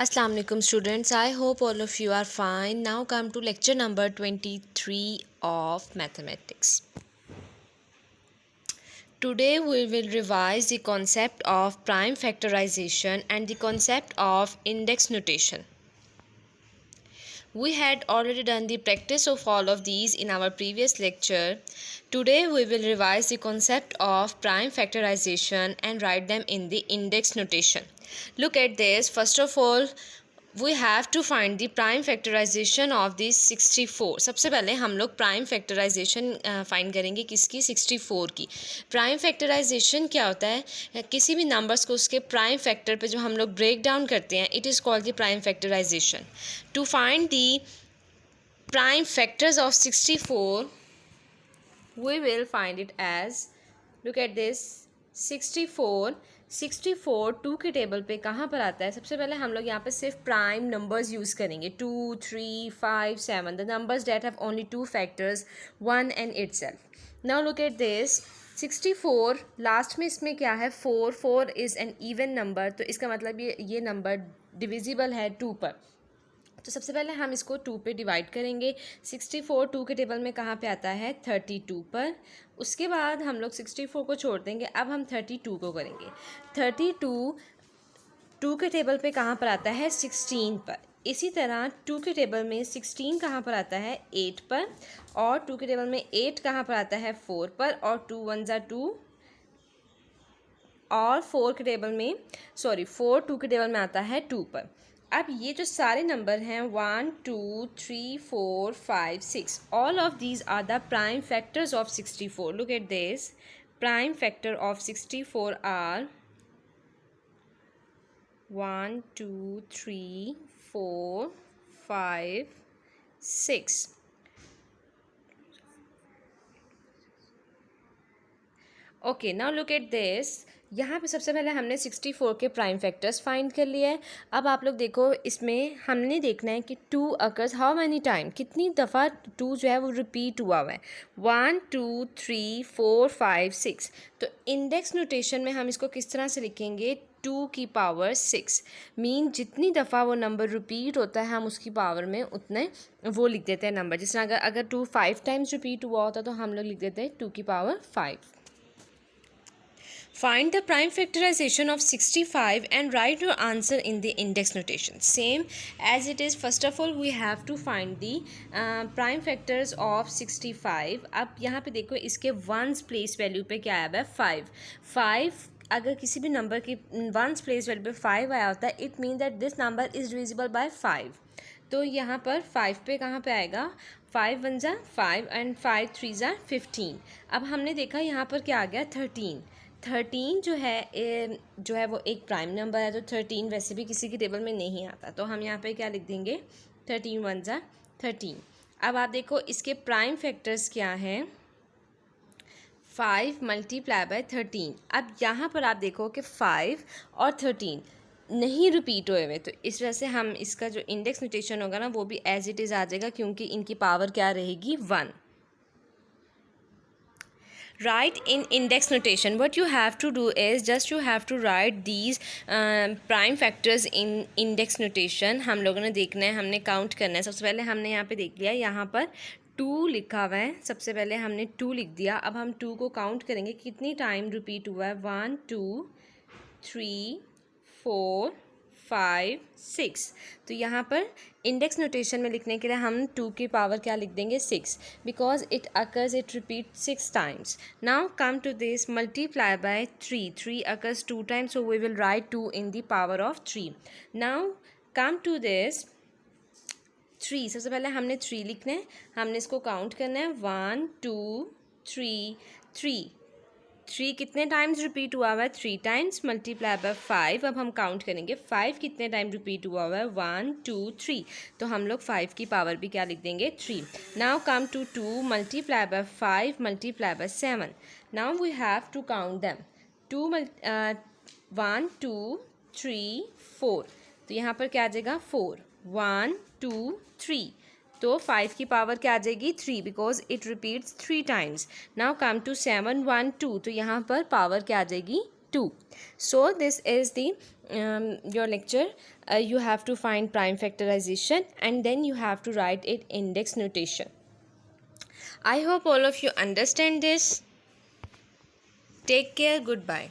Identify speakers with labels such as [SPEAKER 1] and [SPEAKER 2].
[SPEAKER 1] Assalamu alaikum students. I hope all of you are fine. Now come to lecture number 23 of mathematics. Today we will revise the concept of prime factorization and the concept of index notation. We had already done the practice of all of these in our previous lecture. Today we will revise the concept of prime factorization and write them in the index notation. Look at this. First of all, we have to find the prime factorization of this 64. सबसे पहले हम लोग prime factorisation find करेंगे किसकी 64 की. Prime factorisation क्या होता है? किसी भी नंबर्स को उसके प्राइम फैक्टर पे जो हम लोग ब्रेक डाउन करते हैं, it is called the prime factorisation. To find the prime factors of 64, we will find it as, look at this, 64 to के टेबल पे कहाँ पर आता है? सबसे पहले हम लोग यहाँ पे सिर्फ प्राइम नंबर्स यूज़ करेंगे. 2, 3, 5, 7, the numbers that have only two factors 1 and itself. Now look at this 64, last में इसमें क्या है? 4 इज़ एन इवन नंबर, तो इसका मतलब ये नंबर डिविजिबल है 2 पर. तो सबसे पहले हम इसको 2 पे डिवाइड करेंगे. 64 2 के टेबल में कहाँ पे आता है? 32 पर. उसके बाद हम लोग 64 को छोड़ देंगे. अब हम 32 को करेंगे. 32 2 के टेबल पे कहाँ पर आता है? 16 पर. इसी तरह 2 के टेबल में 16 कहाँ पर आता है? 8 पर. और 2 के टेबल में 8 कहाँ पर आता है? 4 पर. और 2 1 ज़ा 2. और 4 के टेबल में 4 2 के टेबल में आता है 2 पर. अब ये जो सारे नंबर हैं 1 2 3 4 5 6, all of these are the prime factors of 64. Look at this. Prime factor of 64 are 1 2 3 4 5 6. Okay, now look at this. यहाँ पे सबसे पहले हमने 64 के प्राइम फैक्टर्स फाइंड कर लिए हैं. अब आप लोग देखो, इसमें हमने देखना है कि 2 अकर्स हाउ मैनी टाइम, कितनी दफ़ा 2 जो है वो रिपीट हुआ है. 1 2 3 4 5 6. तो इंडेक्स नोटेशन में हम इसको किस तरह से लिखेंगे? 2 की पावर 6. मीन जितनी दफ़ा वो नंबर रिपीट होता है हम उसकी पावर में उतने वो लिख देते हैं नंबर. जिस तरह अगर 2 5 टाइम्स रिपीट हुआ होता तो हम लोग लिख देते हैं 2 की power 5. Find the prime factorization of 65 and write your answer in the index notation. Same as it is. First of all, we have to find the prime factors of 65. अब यहाँ पे देखो, इसके वंस प्लेस वैल्यू पे क्या आया है? 5. अगर किसी भी नंबर की वंस प्लेस वैल्यू पे 5 आया होता है, it mean that this number is divisible by 5. तो यहाँ पर 5 पे कहाँ पे आएगा? 5 1 ज़ा 5 एंड 5 3 ज़ा 15. अब हमने देखा यहाँ पर क्या आ गया? 13 जो है वो एक प्राइम नंबर है. तो 13 वैसे भी किसी के टेबल में नहीं आता, तो हम यहाँ पे क्या लिख देंगे? 13 1 ज़ा 13. अब आप देखो इसके प्राइम फैक्टर्स क्या हैं? 5 मल्टीप्लाई बाय 13. अब यहाँ पर आप देखो कि 5 और 13 नहीं रिपीट हुए हुए, तो इस वजह से हम इसका जो इंडेक्स नोटेशन होगा ना वो भी एज इट इज़ आ जाएगा, क्योंकि इनकी पावर क्या रहेगी? 1. Write in index notation. What you have to do is just you have to write these prime factors in index notation. हम लोगों ने देखना है, हमने काउंट करना है. सबसे पहले हमने यहाँ पे देख लिया, यहाँ पर 2 लिखा हुआ है. सबसे पहले हमने 2 लिख दिया. अब हम 2 को काउंट करेंगे कितनी टाइम रिपीट हुआ है. 1 2 3 4 5 6. तो यहाँ पर इंडेक्स नोटेशन में लिखने के लिए हम 2 की पावर क्या लिख देंगे? 6, because it occurs, it repeat 6 times. Now come to this, multiply by 3 occurs 2 times, so we will write 2 in the power of 3. Now come to this 3. सबसे पहले हमने 3 लिखना है, हमने इसको काउंट करना है. 1 2 3 कितने टाइम्स रिपीट हुआ हुआ है? 3 टाइम्स. Multiply by 5. अब हम काउंट करेंगे 5 कितने टाइम रिपीट हुआ हुआ है? 1 2 3. तो हम लोग 5 की पावर भी क्या लिख देंगे? 3. Now come to 2 multiply by 5 multiply by 7. Now we have to count them. 1 2 3 4. तो यहाँ पर क्या आ जाएगा? 4. 1 2 3. तो 5 की पावर क्या आ जाएगी? 3, because it repeats 3 times. Now come to 7 1 2. तो यहाँ पर पावर क्या आ जाएगी? 2. So this is the your lecture. You have to find prime factorization and then you have to write it index notation. I hope all of you understand this. Take care. Goodbye.